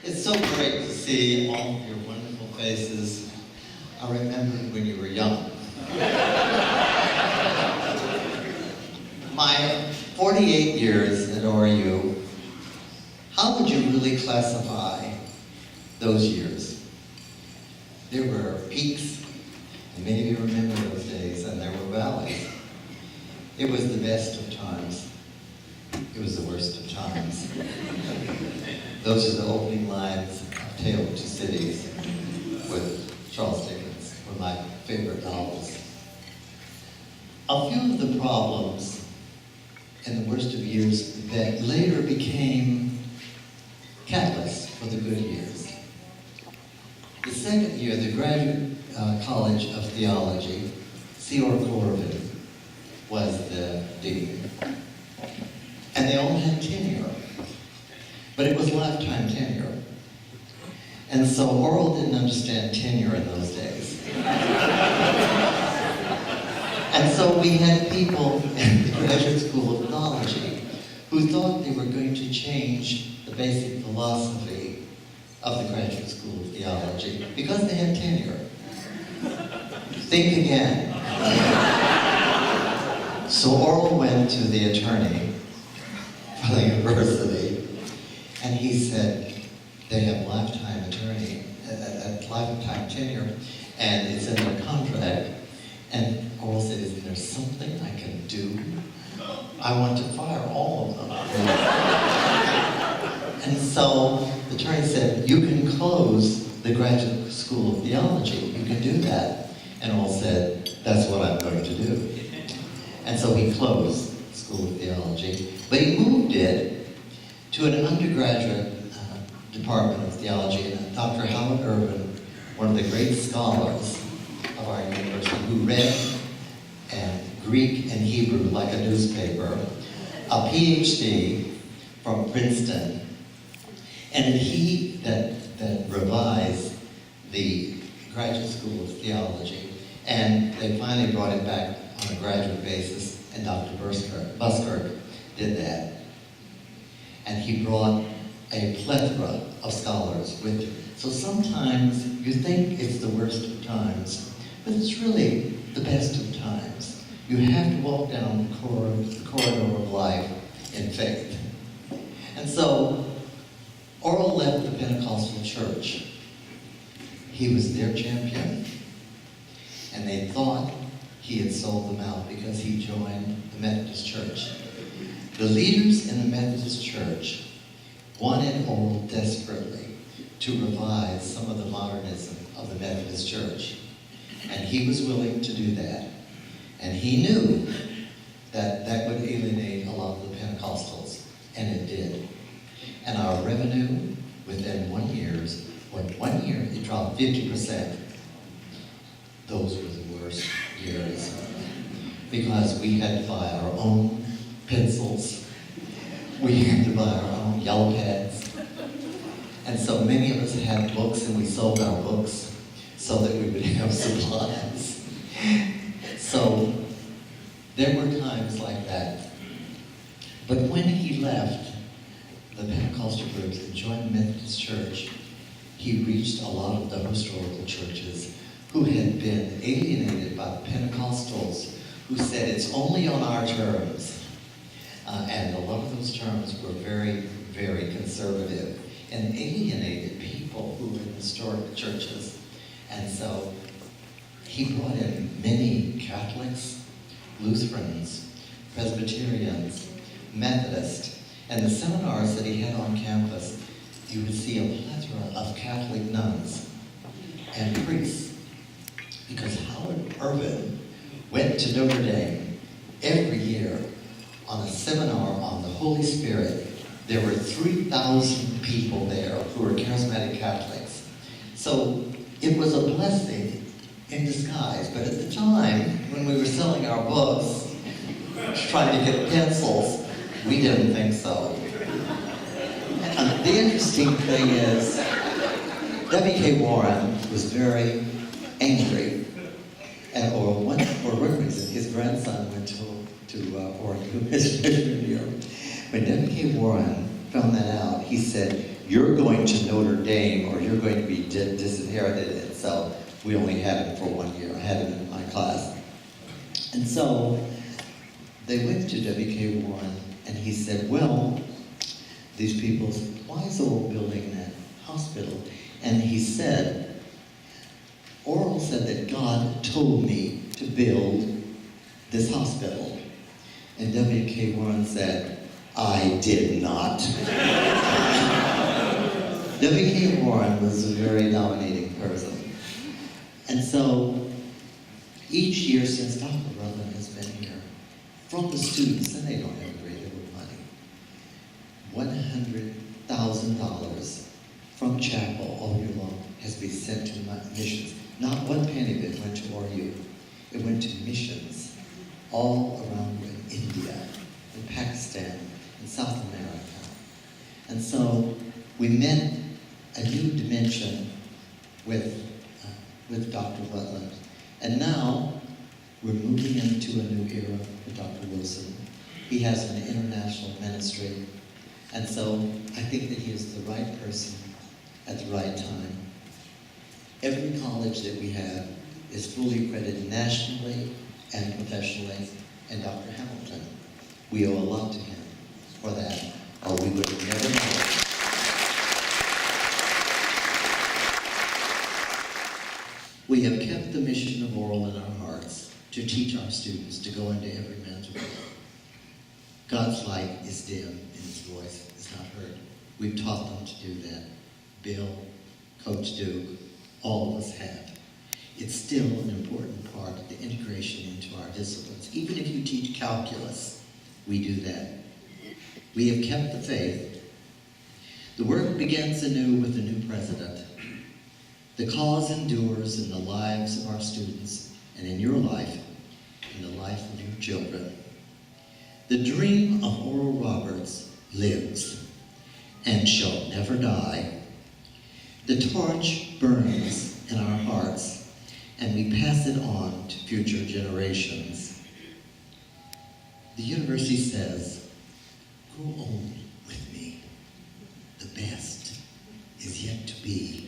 It's so great to see all of your wonderful faces. I remember when you were young. My 48 years at ORU, how would you really classify those years? There were peaks, and many of you remember those days, and there were valleys. It was the best of times. It was the worst of times. Those are the opening lines of Tale of Two Cities with Charles Dickens, one of my favorite novels. A few of the problems in the worst of years that later became catalysts for the good years. The second year, the Graduate College of Theology, C.R. Corbin was the dean. And they all had tenure, but it was lifetime tenure. And so Oral didn't understand tenure in those days. And so we had people in the Graduate School of Theology who thought they were going to change the basic philosophy of the Graduate School of Theology because they had tenure. Think again. So Oral went to the attorney for the university, and he said, they have lifetime lifetime tenure, and it's in their contract. And Oral said, isn't there something I can do? I want to fire all of them. And so the attorney said, you can close the Graduate School of Theology. You can do that. And Oral said, that's what I'm going to do. And so he closed the School of Theology, but he moved it to an undergraduate department of theology, and Dr. Howard Urban, one of the great scholars of our university, who read Greek and Hebrew like a newspaper, a PhD from Princeton, and he that revised the Graduate School of Theology, and they finally brought it back on a graduate basis, and Dr. Buskirk did that. And he brought a plethora of scholars with him. So sometimes you think it's the worst of times, but it's really the best of times. You have to walk down the corridor of life in faith. And so Oral left the Pentecostal church. He was their champion, and they thought he had sold them out because he joined the Methodist Church. The leaders in the Methodist Church wanted Oral desperately to revive some of the modernism of the Methodist Church. And he was willing to do that. And he knew that that would alienate a lot of the Pentecostals, and it did. And our revenue within 1 year, it dropped 50%. Those were the worst years because we had to buy our own pencils. We had to buy our own yellow pads. And so many of us had books, and we sold our books so that we would have supplies. So there were times like that. But when he left the Pentecostal groups and joined the Methodist Church, he reached a lot of the historical churches who had been alienated by the Pentecostals, who said it's only on our terms. And a lot of those terms were very, very conservative and alienated people who were in historic churches. And so he brought in many Catholics, Lutherans, Presbyterians, Methodists, and the seminars that he had on campus, you would see a plethora of Catholic nuns and priests, because Howard Urban went to Notre Dame every year on a seminar on the Holy Spirit. There were 3,000 people there who were charismatic Catholics. So it was a blessing in disguise. But at the time, when we were selling our books, trying to get pencils, we didn't think so. And the interesting thing is, W.K. Warren was very angry at Oral for one reason. His grandson went to ORU as freshman year. When W.K. Warren found that out, he said, you're going to Notre Dame or you're going to be disinherited. And so we only had him for 1 year. I had him in my class. And so they went to WK Warren and he said, well, these people, why is ORU building that hospital? And he said, ORU said that God told me to build this hospital. And WK Warren said, I did not. WK Warren was a very dominating person. And so each year since Dr. Rutherford has been here, from the students, and they don't have a great deal of money, $100,000 from chapel all year long has been sent to missions. Not one penny of it went to ORU. It went to missions all around India, in Pakistan, in South America. And so we met a new dimension with Dr. Rutland. And now we're moving into a new era with Dr. Wilson. He has an international ministry. And so I think that he is the right person at the right time. Every college that we have is fully accredited nationally and professionally. And Dr. Hamilton, we owe a lot to him for that, or we would have never known. We have kept the mission of ORU in our hearts to teach our students to go into every man's world. God's light is dim and his voice is not heard. We've taught them to do that. Bill, Coach Duke, all of us have. It's still an important part of the integration into our disciplines. Even if you teach calculus, we do that. We have kept the faith. The work begins anew with the new president. The cause endures in the lives of our students and in your life, in the life of your children. The dream of Oral Roberts lives and shall never die. The torch burns in our hearts and we pass it on to future generations. The university says, go on with me. The best is yet to be.